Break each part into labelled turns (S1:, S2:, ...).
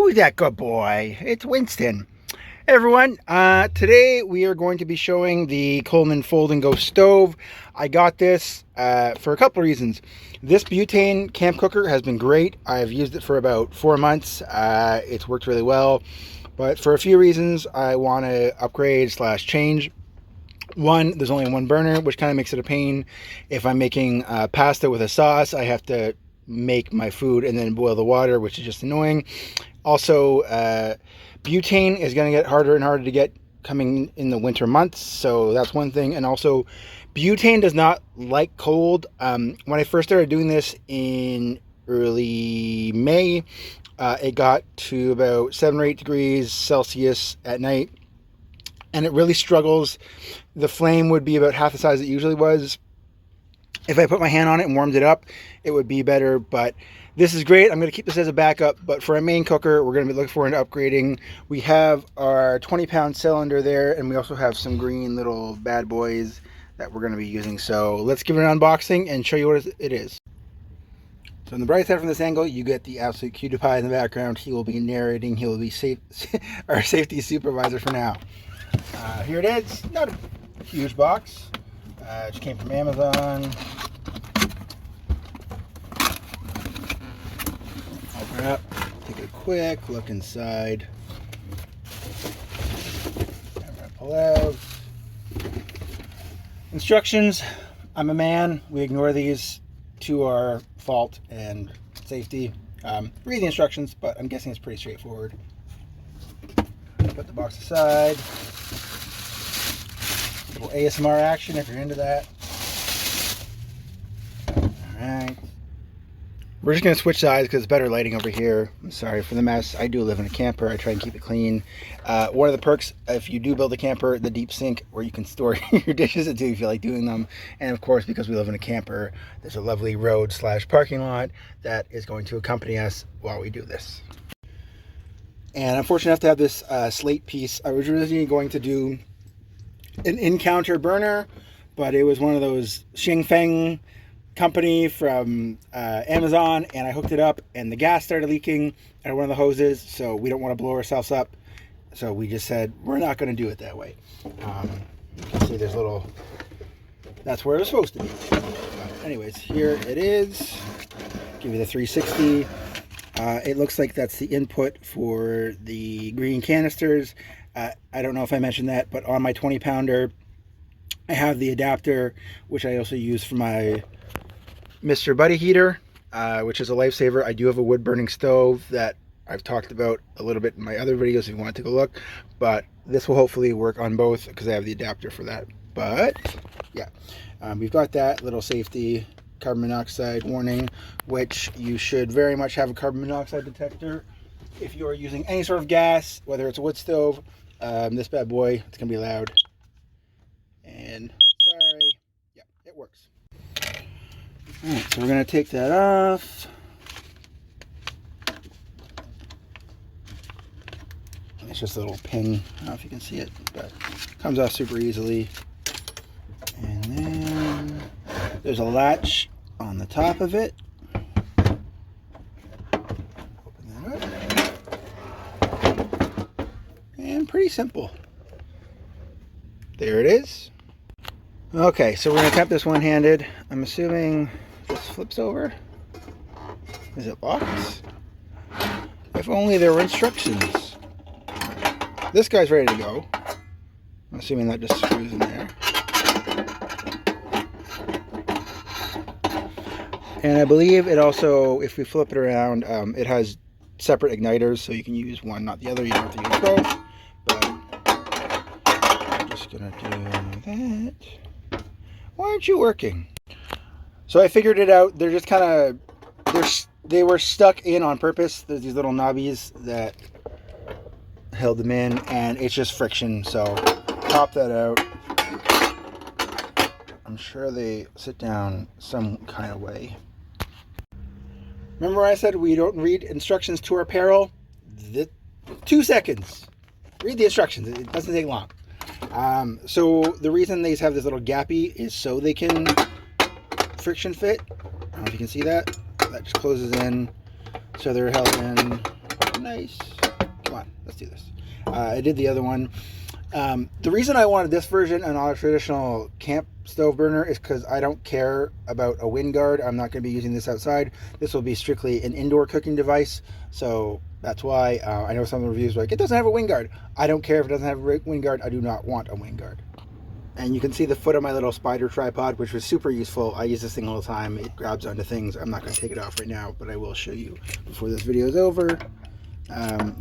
S1: Who's that good boy? It's Winston. Hey everyone, today we are going to be showing the Coleman Fold and Go stove. I got this for a couple of reasons. This butane camp cooker has been great. I've used it for about 4 months. It's worked really well, but for a few reasons I want to upgrade / change. One, there's only one burner, which kind of makes it a pain. If I'm making pasta with a sauce, I have to make my food and then boil the water, which is just annoying. Also, butane is going to get harder and harder to get coming in the winter months, so that's one thing. And also, butane does not like cold. When I first started doing this in early May, it got to about 7 or 8 degrees Celsius at night, and it really struggles. The flame would be about half the size it usually was. If I put my hand on it and warmed it up, it would be better, but this is great. I'm going to keep this as a backup, but for our main cooker, we're going to be looking forward to upgrading. We have our 20-pound cylinder there, and we also have some green little bad boys that we're going to be using. So let's give it an unboxing and show you what it is. So on the bright side from this angle, you get the absolute cutie pie in the background. He will be narrating. He will be our safety supervisor for now. Here it is. Not a huge box. It just came from Amazon. Open it up, take a quick look inside. I'm gonna pull out. Instructions. I'm a man. We ignore these to our fault and safety. Read the instructions, but I'm guessing it's pretty straightforward. Put the box aside. A little ASMR action if you're into that. Alright. We're just going to switch sides because it's better lighting over here. I'm sorry for the mess. I do live in a camper. I try and keep it clean. One of the perks, if you do build a camper, the deep sink where you can store your dishes until you feel like doing them. And of course, because we live in a camper, there's a lovely road / parking lot that is going to accompany us while we do this. And I'm fortunate enough to have this slate piece. I was originally going to do an Encounter burner, but it was one of those Xing Feng company from Amazon, and I hooked it up and the gas started leaking out of one of the hoses, so we don't want to blow ourselves up, so we just said we're not going to do it that way. You can see there's little, that's where it was supposed to be. But anyways, here it is. Give you the 360. It looks like that's the input for the green canisters. I don't know if I mentioned that, but on my 20-pounder I have the adapter, which I also use for my Mr. Buddy heater, which is a lifesaver. I do have a wood burning stove that I've talked about a little bit in my other videos if you want to take a look, but this will hopefully work on both because I have the adapter for that. But yeah, we've got that little safety carbon monoxide warning, which you should very much have a carbon monoxide detector if you are using any sort of gas, whether it's a wood stove. This bad boy, it's gonna be loud, and sorry, yeah, it works. Alright, so we're going to take that off. It's just a little pin. I don't know if you can see it, but it comes off super easily. And then there's a latch on the top of it. Open that up. And pretty simple. There it is. Okay, so we're going to attempt this one-handed. I'm assuming this flips over. Is it locked? If only there were instructions. This guy's ready to go. I'm assuming that just screws in there. And I believe it also, if we flip it around, it has separate igniters, so you can use one, not the other. You don't have to use both. But I'm just going to do that. Why aren't you working? So I figured it out. They're just kind of, they were stuck in on purpose. There's these little knobbies that held them in, and it's just friction. So pop that out. I'm sure they sit down some kind of way. Remember I said we don't read instructions to our peril? 2 seconds. Read the instructions. It doesn't take long. So the reason these have this little gappy is so they can friction fit. I don't know if you can see that. That just closes in, so they're held in nice. Come on, let's do this. I did the other one. The reason I wanted this version and not a traditional camp stove burner is because I don't care about a wind guard. I'm not going to be using this outside. This will be strictly an indoor cooking device. So that's why I know some of the reviews are like, it doesn't have a wind guard. I don't care if it doesn't have a wind guard. I do not want a wind guard. And you can see the foot of my little spider tripod, which was super useful. I use this thing all the time. It grabs onto things. I'm not going to take it off right now, but I will show you before this video is over.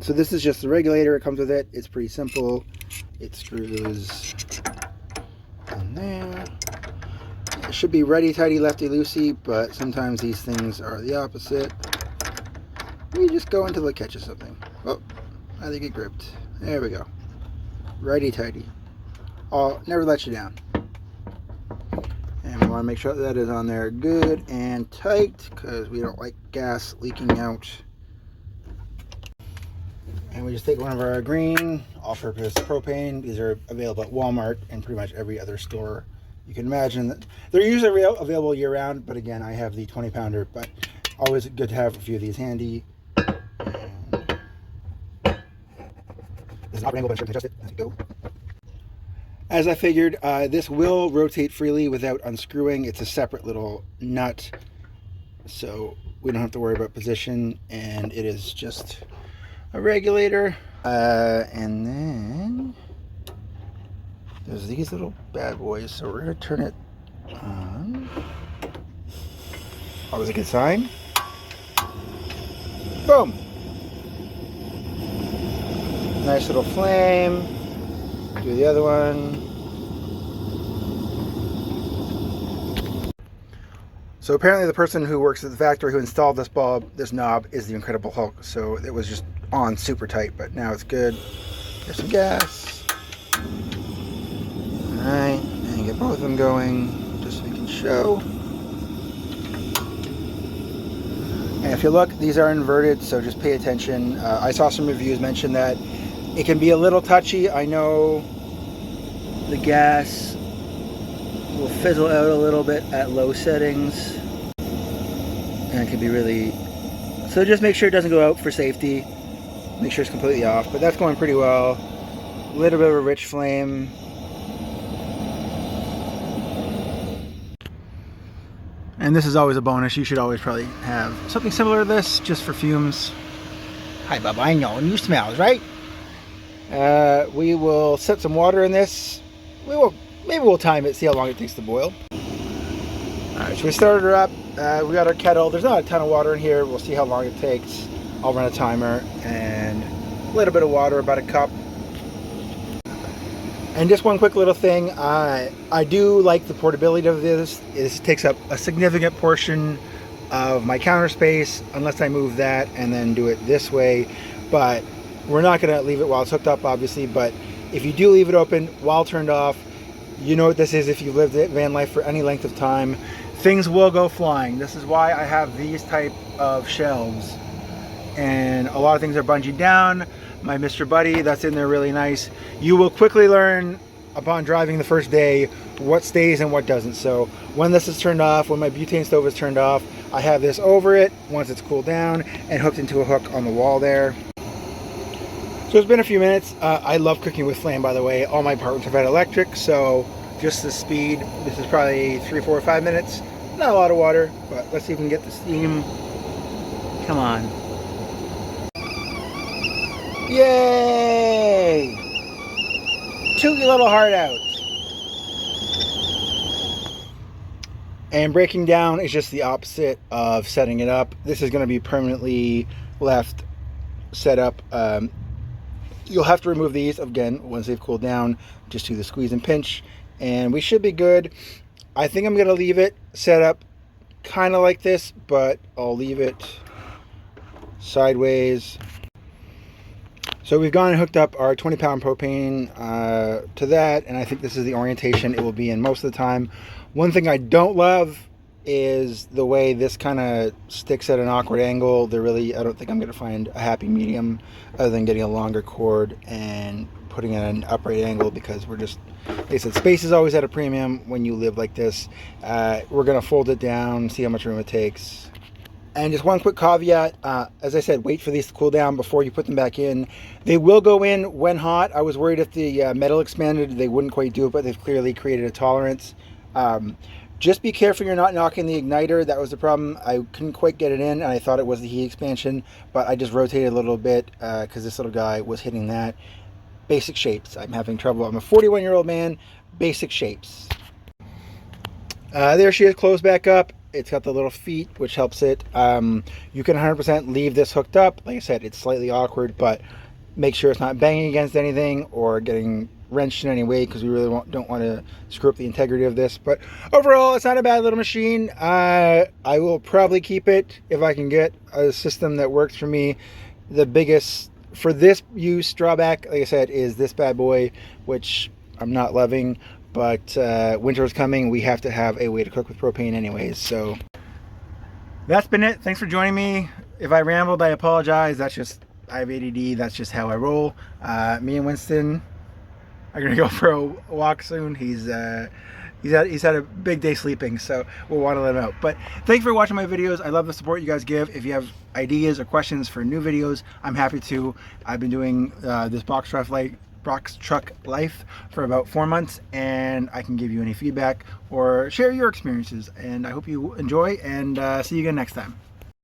S1: So this is just the regulator. It comes with it. It's pretty simple. It screws in there. It should be righty tighty, lefty loosey, but sometimes these things are the opposite. You just go until it catches something. Oh, I think it gripped. There we go. Righty tighty. Oh, never let you down. And we want to make sure that is on there good and tight because we don't like gas leaking out. And we just take one of our green all-purpose propane. These are available at Walmart and pretty much every other store you can imagine. That they're usually available year-round, but again, I have the 20-pounder, but always good to have a few of these handy. This is not angle, but I'm sure I can adjust it as we go. As I figured, this will rotate freely without unscrewing. It's a separate little nut, so we don't have to worry about position, and it is just a regulator. And then there's these little bad boys, so we're going to turn it on. Always a good sign. Boom! Nice little flame. Do the other one. So apparently the person who works at the factory who installed this knob is the Incredible Hulk. So it was just on super tight, but now it's good. There's some gas. Alright, and get both of them going just so we can show. And if you look, these are inverted, so just pay attention. I saw some reviews mention that it can be a little touchy. I know the gas will fizzle out a little bit at low settings, and it can be really, so just make sure it doesn't go out for safety. Make sure it's completely off, but that's going pretty well. A little bit of a rich flame. And this is always a bonus. You should always probably have something similar to this just for fumes. Hi Bubba, I know, and you smells, right? We will set some water in this. Maybe we'll time it, see how long it takes to boil. Alright, so we started her up. We got our kettle. There's not a ton of water in here. We'll see how long it takes. I'll run a timer, and a little bit of water, about a cup. And just one quick little thing. I do like the portability of this. It takes up a significant portion of my counter space, unless I move that and then do it this way. But we're not going to leave it while it's hooked up, obviously. But if you do leave it open while turned off, you know what this is if you've lived van life for any length of time. Things will go flying. This is why I have these type of shelves. And a lot of things are bungeed down. My Mr. Buddy, that's in there really nice. You will quickly learn upon driving the first day what stays and what doesn't. So when this is turned off, when my butane stove is turned off, I have this over it once it's cooled down and hooked into a hook on the wall there. So it's been a few minutes. I love cooking with flame, by the way. All my apartments have had electric, so just the speed. This is probably 3, 4, 5 minutes. Not a lot of water, but let's see if we can get the steam. Come on. Yay! Toot your little heart out. And breaking down is just the opposite of setting it up. This is going to be permanently left set up. You'll have to remove these again once they've cooled down. Just do the squeeze and pinch, and we should be good. I think I'm going to leave it set up kind of like this, but I'll leave it sideways. So we've gone and hooked up our 20-pound propane to that, and I think this is the orientation it will be in most of the time. One thing I don't love is the way this kind of sticks at an awkward angle. I don't think I'm going to find a happy medium other than getting a longer cord and putting it at an upright angle, because we're just, like I said, space is always at a premium when you live like this. We're going to fold it down, see how much room it takes. And just one quick caveat, as I said, wait for these to cool down before you put them back in. They will go in when hot. I was worried if the metal expanded, they wouldn't quite do it, but they've clearly created a tolerance. Just be careful you're not knocking the igniter. That was the problem. I couldn't quite get it in, and I thought it was the heat expansion, but I just rotated a little bit because this little guy was hitting that. Basic shapes. I'm having trouble. I'm a 41-year-old man. Basic shapes. There she is, closed back up. It's got the little feet, which helps it. You can 100% leave this hooked up. Like I said, it's slightly awkward, but make sure it's not banging against anything or getting wrenched in any way, because we really don't want to screw up the integrity of this. But overall, it's not a bad little machine. I will probably keep it if I can get a system that works for me. The biggest, for this use, drawback, like I said, is this bad boy, which I'm not loving. But winter is coming. We have to have a way to cook with propane anyways. So that's been it. Thanks for joining me. If I rambled, I apologize. That's just, I have ADD. That's just how I roll. Me and Winston are gonna go for a walk soon. He's had a big day sleeping, so we'll want to let him out. But thanks for watching my videos. I love the support you guys give. If you have ideas or questions for new videos, I'm happy to. I've been doing this box truck life for about 4 months, and I can give you any feedback or share your experiences. And I hope you enjoy, and see you again next time.